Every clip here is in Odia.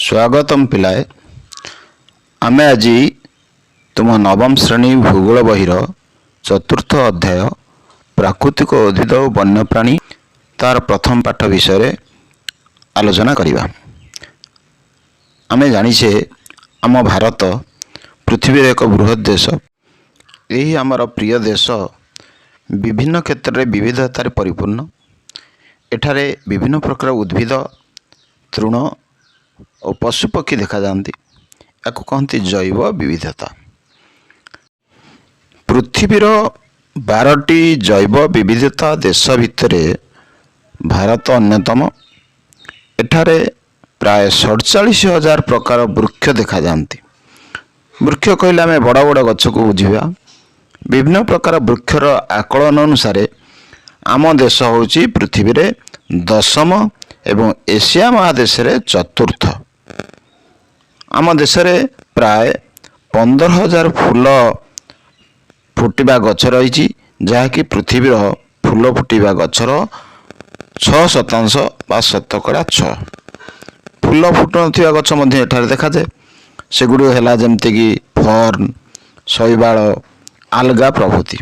स्वागतम पिलाए आमे आज तुम नवम श्रेणी भूगोल बहिर चतुर्थ अध्याय प्राकृतिक उद्भिद और वन्यप्राणी तार प्रथम पाठ विषय आलोचना करिबा। आमे जानिछे आम भारत पृथ्वी एक बृहत देश। यही आमर प्रिय देश विभिन्न क्षेत्र में विविधतार परिपूर्ण। एठारे विभिन्न प्रकार उद्भिद तृण और पशुपक्षी देखा जाती। या कहती जैव विविधता। पृथ्वीर 12टी जैव विविधता देश भितर भारत अन्यतम। एठारे प्राय 47,000 प्रकार वृक्ष देखा जाती। वृक्ष कहले आम बड़ बड़ गछ को बुझा। विभिन्न प्रकार वृक्षर आकलन अनुसार आम देश होची पृथ्वी रे 10म एवं एशिया महादेश रे चतुर्थ। आम देश रे प्राय 15,000 फूल फुटिबा गछ रही, जहाँकि पृथ्वीर फूल फुटिबा गछर 6% बा 6%। फूल फुटुनथिबा गछ मध्य एठारे देखा जाए। सेगुड़ी है जमती फर्न, शैवाल, आलगा प्रभृति।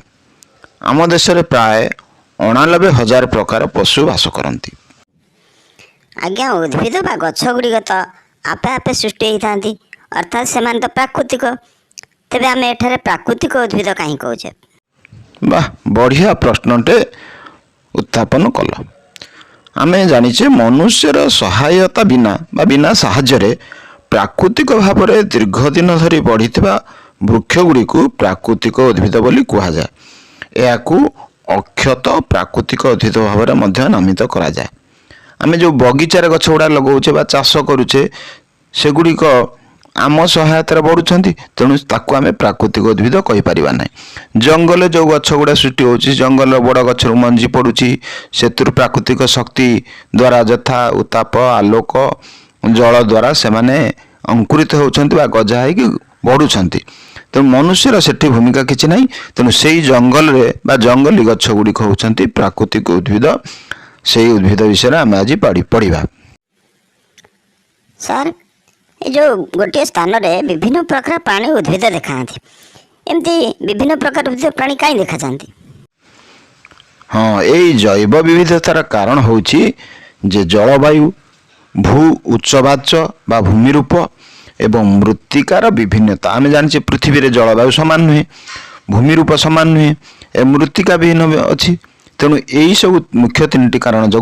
आम देश रे प्राय 89,000 प्रकार पशु बास करती। आज्ञा उद्भिद बा गछ गुड़िक तो आपे आपे सृष्टि होता, अर्थात से तो प्राकृतिक। तेरे आम एठारे प्राकृतिक उद्भिद कहीं कहे? वाह, बढ़िया प्रश्नटे उत्थापन कल। आम जानिचे मनुष्यर सहायता बिना बा बिना साहाय्य प्राकृतिक भाव में दीर्घ दिन धरी बढ़ी वृक्ष गुड़ी को प्राकृतिक उद्भिद बोली कहुए। यह अक्षत प्राकृतिक उद्भिद भाव में नामित करा जाए। आम जो बगीचार गछ गुड़ा लगाऊे बा चाष करुचे सेगुड़िक आम सहायतार बढ़ुंट, तेणु ताकू आम प्राकृतिक उद्भिद कहीपर ना। जंगल जो गछ गुड़ा सृष्टि हो जंगल बड़ गछ मंजी पड़ुची से प्राकृतिक शक्ति द्वारा यथा उत्ताप आलोक जल द्वारा से अंकुरित होती गजा हो बढ़ुंट। तेणु मनुष्यर सेठी भूमिका किसी ना। तेणु से जंगल रे बा जंगली गछ गुड़िक होती प्राकृतिक उद्भिद। से उद्भिद विषय आम आज पढ़ा। सर ये जो गोटे स्थान में विभिन्न प्रकार प्राणी उद्भिद देखा एमती विभिन्न प्रकार उद्भिद प्राणी कहीं देखा जाती? हाँ, यही जैव विविधतार कारण होची जे जलवायु, भू उच्चवाच बा भूमि रूप एवं मृत्तिकार विभिन्नता। आम जाने पृथ्वी रे जलवायु सामान नुहे, भूमि रूप सामान नुहे, मृत्तिका भिन्न अच्छी। तेणु यही सब मुख्य 3टी कारण जो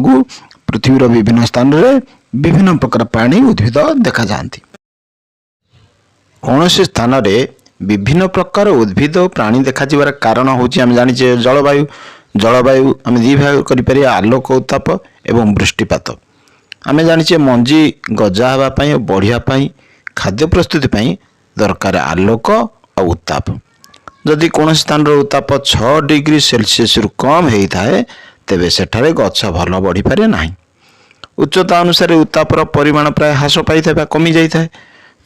पृथ्वीर विभिन्न स्थान में विभिन्न प्रकार प्राणी उद्भिद देखा जाती। कौन से स्थान में विभिन्न प्रकार उद्भिद और प्राणी देखा जीवार कारण होची आम जानिचे जलवायु। जलवायु आम 2 भाग करें, आलोक उत्ताप एवं वृष्टिपात। आम जानिचे मंजी गजा हाँवाई और बढ़ियापाई खाद्य प्रस्तुति दरकार आलोक और उत्ताप। जदि कौन स्थान उत्ताप 6 डिग्री सेल्सियस रु कम होता है तेबे सेठारे गछ भल बढ़ी पारे ना। उच्चता अनुसार उत्तापर परिमाण प्राय ह्रास पाई कमी जाए।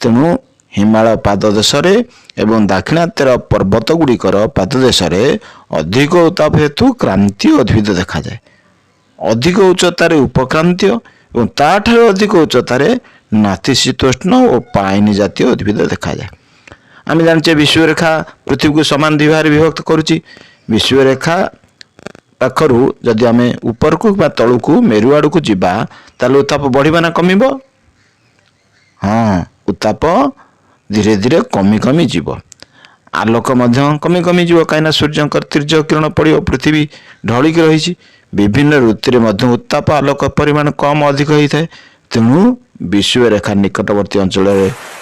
तेणु हिमालय पाददेश एवं दाक्षिणात्यर पर्वत गुड़िकर पाददेश अधिक उत्ताप हेतु क्रांतीय उद्भिद देखा जाए। अधिक उच्चतार उपक्रांतीय और ताठारे अधिक उच्चतार नातिशीतोष्ण और पाइनी जातीय उद्भिद देखा जाए। आम जाने विश्वरेखा पृथ्वी को समान 2 भाग विभक्त करुच्ची। विश्वरेखा पाखरु जदि आम ऊपर को तलू को मेरु आड़ को जीवा ताले उत्ताप बढ़िबा ना कमिबो? हाँ, उत्ताप धीरे धीरे कमी कमी जीव। आलोक कमी कमी जीव कहीं सूर्य तीर्य किरण पड़ो पृथ्वी ढलिक रही। विभिन्न ऋतु में उत्ताप आलोक परिमाण कम अधिक होता है। तेणु विश्वरेखा निकटवर्ती अंचल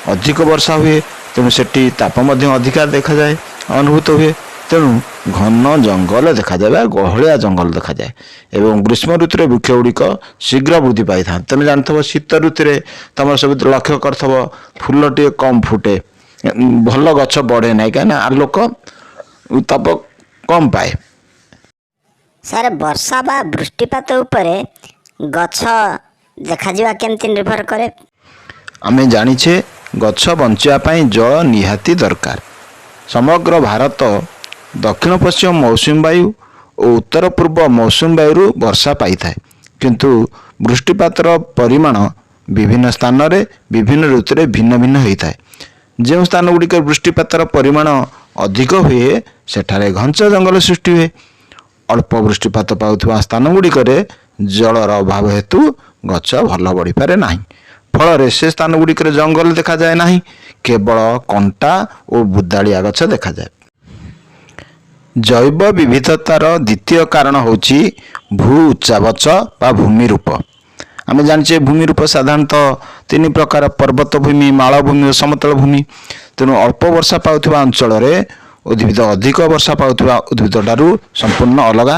अधिक वर्षा हुए। तेणु सेठी ताप अधिका देखा जाए, अनुभूत हुए। तेणु घन जंगल देखा जाए, गहलिया जंगल देखा जाए। एवं ग्रीष्म ऋतु में वृक्ष गुड़िक शीघ्र वृद्धि पाई था। तुम जानथब शीत ऋतु में तुम सब लक्ष्य करथब फूल टे कम फुटे, भल गछ बढ़े ना, कहीं आलोक उत्ताप कम पाए। सर वर्षा बा वृष्टिपात उपरे गछ देखा जीवा केमती निर्भर करे? आमे जानिछे गछ बंचिया जल निहाती दरकार। समग्र भारत दक्षिण पश्चिम मौसुमी वायु और उत्तर पूर्व मौसुमी वायु वर्षा पाई थाए, किंतु वृष्टिपातर परिमाण ବିଭିନ୍ନ ସ୍ଥାନରେ ବିଭିନ୍ନ ଋତୁରେ ଭିନ୍ନ ଭିନ୍ନ ହୋଇଥାଏ। ଯେଉଁ ସ୍ଥାନ ଗୁଡ଼ିକରେ ବୃଷ୍ଟିପାତର ପରିମାଣ ଅଧିକ ହୁଏ ସେଠାରେ ଘଞ୍ଚ ଜଙ୍ଗଲ ସୃଷ୍ଟି ହୁଏ। ଅଳ୍ପ ବୃଷ୍ଟିପାତ ପାଉଥିବା ସ୍ଥାନ ଗୁଡ଼ିକରେ ଜଳର ଅଭାବ ହେତୁ ଗଛ ଭଲ ବଢ଼ିପାରେ ନାହିଁ। ଫଳରେ ସେ ସ୍ଥାନ ଗୁଡ଼ିକରେ ଜଙ୍ଗଲ ଦେଖାଯାଏ ନାହିଁ, କେବଳ କଣ୍ଟା ଓ ବୁଦାଳିଆ ଗଛ ଦେଖାଯାଏ। ଜୈବ ବିବିଧତାର ଦ୍ୱିତୀୟ କାରଣ ହେଉଛି ଭୂ ଉଚ୍ଚାବାଚ ବା ଭୂମିରୂପ। ଆମେ ଜାଣିଛେ ଭୂମିରୂପ ସାଧାରଣତଃ ତିନି ପ୍ରକାର: ପର୍ବତ ଭୂମି, ମାଳଭୂମି ଓ ସମତଳ ଭୂମି। ତେଣୁ ଅଳ୍ପ ବର୍ଷା ପାଉଥିବା ଅଞ୍ଚଳରେ ଉଦ୍ଭିଦ ଅଧିକ ବର୍ଷା ପାଉଥିବା ଉଦ୍ଭିଦ ଠାରୁ ସମ୍ପୂର୍ଣ୍ଣ ଅଲଗା।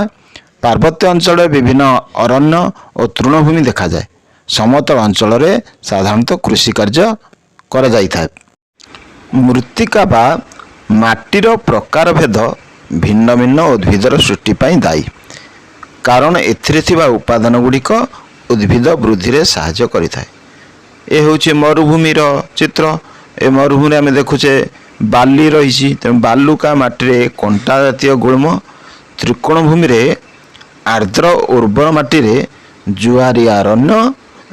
ପାର୍ବତ୍ୟ ଅଞ୍ଚଳରେ ବିଭିନ୍ନ ଅରଣ୍ୟ ଓ ତୃଣଭୂମି ଦେଖାଯାଏ। ସମତଳ ଅଞ୍ଚଳରେ ସାଧାରଣତଃ କୃଷି କାର୍ଯ୍ୟ କରାଯାଇଥାଏ। ମୃତ୍ତିକା ବା ମାଟିର ପ୍ରକାରଭେଦ ଭିନ୍ନ ଭିନ୍ନ ଉଦ୍ଭିଦର ସୃଷ୍ଟି ପାଇଁ ଦାୟୀ, କାରଣ ଏଥିରେ ଥିବା ଉପାଦାନ ଗୁଡ଼ିକ ଉଦ୍ଭିଦ ବୃଦ୍ଧିରେ ସାହାଯ୍ୟ କରିଥାଏ। ଏ ହେଉଛି ମରୁଭୂମିର ଚିତ୍ର। ଏ ମରୁଭୂମିରେ ଆମେ ଦେଖୁଛେ ବାଲି ରହିଛି, ତେଣୁ ବାଲୁକା ମାଟିରେ କଣ୍ଟା ଜାତୀୟ ଗୁଳ୍ମ, ତ୍ରିକୋଣ ଭୂମିରେ ଆର୍ଦ୍ର ଉର୍ବର ମାଟିରେ ଜୁଆରିଆ ଅରଣ୍ୟ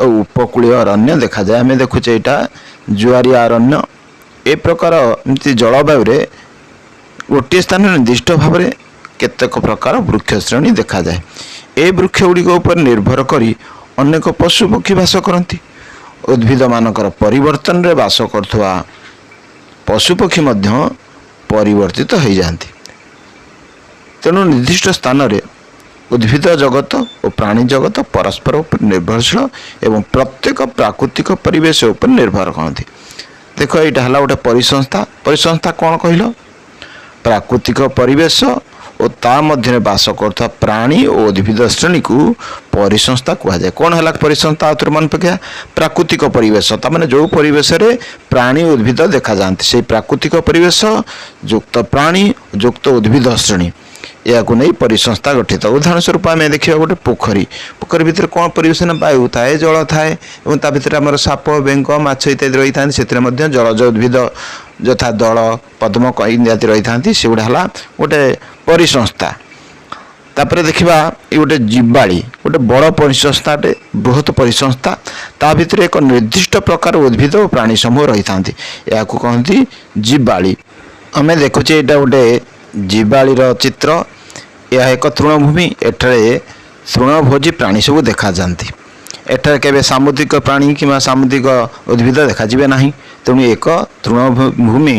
ଓ ଉପକୂଳୀୟ ଅରଣ୍ୟ ଦେଖାଯାଏ। ଆମେ ଦେଖୁଛେ ଏଇଟା ଜୁଆରିଆ ଅରଣ୍ୟ। ଏ ପ୍ରକାର ଏମିତି ଜଳବାୟୁରେ ଗୋଟିଏ ସ୍ଥାନରେ ନିର୍ଦ୍ଦିଷ୍ଟ ଭାବରେ କେତେକ ପ୍ରକାର ବୃକ୍ଷ ଶ୍ରେଣୀ ଦେଖାଯାଏ। ଏ ବୃକ୍ଷ ଗୁଡ଼ିକ ଉପରେ ନିର୍ଭର କରି ଅନେକ ପଶୁପକ୍ଷୀ ବାସ କରନ୍ତି। ଉଦ୍ଭିଦମାନଙ୍କର ପରିବର୍ତ୍ତନରେ ବାସ କରୁଥିବା ପଶୁପକ୍ଷୀ ମଧ୍ୟ ପରିବର୍ତ୍ତିତ ହୋଇଯାଆନ୍ତି। ତେଣୁ ନିର୍ଦ୍ଦିଷ୍ଟ ସ୍ଥାନରେ ଉଦ୍ଭିଦ ଜଗତ ଓ ପ୍ରାଣୀ ଜଗତ ପରସ୍ପର ଉପରେ ନିର୍ଭରଶୀଳ ଏବଂ ପ୍ରତ୍ୟେକ ପ୍ରାକୃତିକ ପରିବେଶ ଉପରେ ନିର୍ଭର କରନ୍ତି। ଦେଖ, ଏଇଟା ହେଲା ଗୋଟେ ପରିସଂସ୍ଥା। ପରିସଂସ୍ଥା କ'ଣ କହିଲ? ପ୍ରାକୃତିକ ପରିବେଶ ଓ ତା ମଧ୍ୟରେ ବାସ କରୁଥିବା ପ୍ରାଣୀ ଓ ଉଦ୍ଭିଦ ଶ୍ରେଣୀକୁ ପରିସଂସ୍ଥା କୁହାଯାଏ। କ'ଣ ହେଲା ପରିସଂସ୍ଥା? ଆଉ ଥରେ ମନେ ପକାଇବା। ପ୍ରାକୃତିକ ପରିବେଶ, ତାମାନେ ଯେଉଁ ପରିବେଶରେ ପ୍ରାଣୀ ଉଦ୍ଭିଦ ଦେଖାଯାଆନ୍ତି, ସେହି ପ୍ରାକୃତିକ ପରିବେଶ ଯୁକ୍ତ ପ୍ରାଣୀ ଯୁକ୍ତ ଉଦ୍ଭିଦ ଶ୍ରେଣୀ, ଏହାକୁ ନେଇ ପରିସଂସ୍ଥା ଗଠିତ। ଉଦାହରଣ ସ୍ୱରୂପ ଆମେ ଦେଖିବା ଗୋଟେ ପୋଖରୀ। ପୋଖରୀ ଭିତରେ କ'ଣ ପରିବେଶ? ନା ବାୟୁ ଥାଏ, ଜଳ ଥାଏ ଏବଂ ତା ଭିତରେ ଆମର ସାପ, ବେଙ୍ଗ, ମାଛ ଇତ୍ୟାଦି ରହିଥାନ୍ତି। ସେଥିରେ ମଧ୍ୟ ଜଳଜ ଉଦ୍ଭିଦ ଯଥା ଦଳ, ପଦ୍ମ ଇତ୍ୟାଦି ରହିଥାନ୍ତି। ସେଗୁଡ଼ା ହେଲା ଗୋଟେ ପରିସଂସ୍ଥା। ତାପରେ ଦେଖିବା ଏ ଗୋଟେ ଜୀବାଳି, ଗୋଟେ ବଡ଼ ପରିସଂସ୍ଥାଟେ, ବୃହତ ପରିସଂସ୍ଥା। ତା ଭିତରେ ଏକ ନିର୍ଦ୍ଦିଷ୍ଟ ପ୍ରକାର ଉଦ୍ଭିଦ ଓ ପ୍ରାଣୀ ସମୂହ ରହିଥାନ୍ତି। ଏହାକୁ କହନ୍ତି ଜୀବାଳି। ଆମେ ଦେଖୁଛେ ଏଇଟା ଗୋଟେ ଜୀବାଳିର ଚିତ୍ର। ଏହା ଏକ ତୃଣଭୂମି। ଏଠାରେ ତୃଣଭୋଜୀ ପ୍ରାଣୀ ସବୁ ଦେଖାଯାଆନ୍ତି। ଏଠାରେ କେବେ ସାମୁଦ୍ରିକ ପ୍ରାଣୀ କିମ୍ବା ସାମୁଦ୍ରିକ ଉଦ୍ଭିଦ ଦେଖାଯିବେ ନାହିଁ। ତେଣୁ ଏକ ତୃଣଭୂମି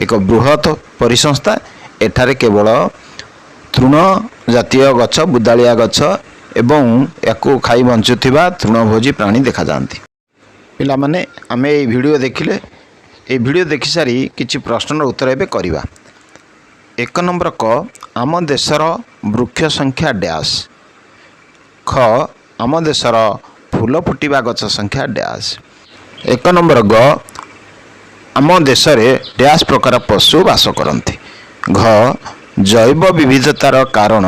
ଏକ ବୃହତ ପରିସଂସ୍ଥା। ଏଠାରେ କେବଳ ତୃଣ ଜାତୀୟ ଗଛ, ବୁଦାଳିଆ ଗଛ ଏବଂ ୟାକୁ ଖାଇ ବଞ୍ଚୁଥିବା ତୃଣଭୋଜୀ ପ୍ରାଣୀ ଦେଖାଯାଆନ୍ତି। ପିଲାମାନେ, ଆମେ এই ଭିଡ଼ିଓ ଦେଖିଲେ। এই ଭିଡ଼ିଓ ଦେଖିସାରି କିଛି ପ୍ରଶ୍ନର ଉତ୍ତର ଏବେ କରିବା। 1 ନମ୍ବର କ, ଆମ ଦେଶର ବୃକ୍ଷ ସଂଖ୍ୟା ଡ୍ୟାସ୍। ଖ, ଆମ ଦେଶର ଫୁଲ ଫୁଟିବା ଗଛ ସଂଖ୍ୟା ଡ୍ୟାସ୍। 1 ନମ୍ବର ଗ, ଆମ ଦେଶରେ ଡ୍ୟାସ୍ ପ୍ରକାର ପଶୁ ବାସ କରନ୍ତି। ଘ, ଜୈବ ବିବିଧତାର କାରଣ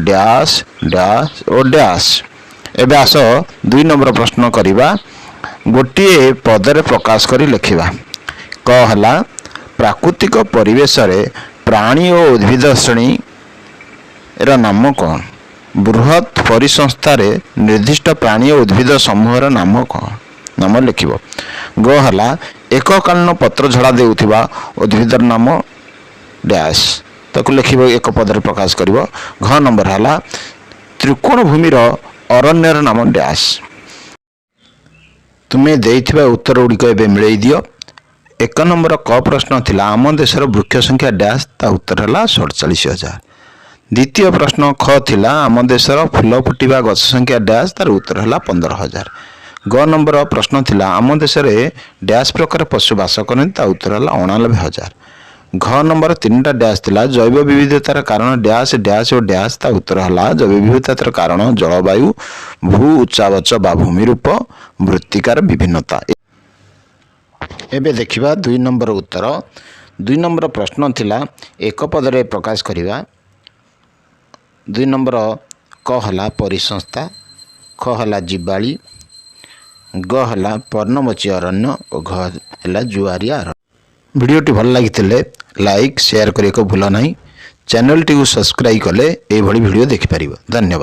ଡ୍ୟାସ୍ ଡ୍ୟାସ୍ ଓ ଡ୍ୟାସ୍। ଏବେ ଆସ 2 ନମ୍ବର ପ୍ରଶ୍ନ କରିବା। ଗୋଟିଏ ପଦରେ ପ୍ରକାଶ କରି ଲେଖିବା। କ ହେଲା, ପ୍ରାକୃତିକ ପରିବେଶରେ ପ୍ରାଣୀ ଓ ଉଦ୍ଭିଦ ଶ୍ରେଣୀର ନାମ କ'ଣ? ବୃହତ ପରିସଂସ୍ଥାରେ ନିର୍ଦ୍ଦିଷ୍ଟ ପ୍ରାଣୀ ଓ ଉଦ୍ଭିଦ ସମୂହର ନାମ କ'ଣ? ନାମ ଲେଖିବ। ଗ ହେଲା, ଏକକାଳୀନ ପତ୍ର ଝଡ଼ା ଦେଉଥିବା ଉଦ୍ଭିଦର ନାମ ଡ୍ୟାସ୍। ତାକୁ ଲେଖିବ, ଏକ ପଦରେ ପ୍ରକାଶ କରିବ। ଘ ନମ୍ବର ହେଲା, ତ୍ରିକୋଣ ଭୂମିର ଅରଣ୍ୟର ନାମ ଡ୍ୟାସ୍। ତୁମେ ଦେଇଥିବା ଉତ୍ତର ଗୁଡ଼ିକ ଏବେ ମିଳେଇ ଦିଅ। 1 ନମ୍ବର କ ପ୍ରଶ୍ନ ଥିଲା ଆମ ଦେଶର ବୃକ୍ଷ ସଂଖ୍ୟା ଡ୍ୟାସ୍, ତା ଉତ୍ତର ହେଲା 47,000। ଦ୍ୱିତୀୟ ପ୍ରଶ୍ନ ଖ ଥିଲା ଆମ ଦେଶର ଫୁଲ ଫୁଟିବା ଗଛ ସଂଖ୍ୟା ଡ୍ୟାସ୍, ତାର ଉତ୍ତର ହେଲା 15,000। ଗ ନମ୍ବର ପ୍ରଶ୍ନ ଥିଲା ଆମ ଦେଶରେ ଡ୍ୟାସ୍ ପ୍ରକାର ପଶୁ ବାସ କରନ୍ତି, ତା ଉତ୍ତର ହେଲା 89,000। ଘ ନମ୍ବର 3ଟା ଡ୍ୟାସ୍ ଥିଲା ଜୈବ ବିବିଧତାର କାରଣ ଡ୍ୟାସ୍ ଡ୍ୟାସ୍ ଓ ଡ୍ୟାସ୍, ତା ଉତ୍ତର ହେଲା ଜୈବ ବିବିଧତାର କାରଣ ଜଳବାୟୁ, ଭୂ ଉଚ୍ଚାବାଚ ବା ଭୂମିରୂପ, ମୃତ୍ତିକାର ବିଭିନ୍ନତା। ଏବେ ଦେଖିବା 2 ନମ୍ବର ଉତ୍ତର। 2 ନମ୍ବର ପ୍ରଶ୍ନ ଥିଲା ଏକ ପଦରେ ପ୍ରକାଶ କରିବା। 2 ନମ୍ବର କ ହେଲା ପରିସଂସ୍ଥା, ଖ ହେଲା ଜୀବାଳି, ଗ ହେଲା ପର୍ଣ୍ଣମୋଚୀ ଅରଣ୍ୟ ଓ ଘ ହେଲା ଜୁଆରିଆ ଅରଣ୍ୟ। ଭିଡ଼ିଓଟି ଭଲ ଲାଗିଥିଲେ ଲାଇକ୍ ସେୟାର କରିବାକୁ ଭୁଲ ନାହିଁ। ଚ୍ୟାନେଲଟିକୁ ସବସ୍କ୍ରାଇବ୍ କଲେ ଏଇଭଳି ଭିଡ଼ିଓ ଦେଖିପାରିବ। ଧନ୍ୟବାଦ।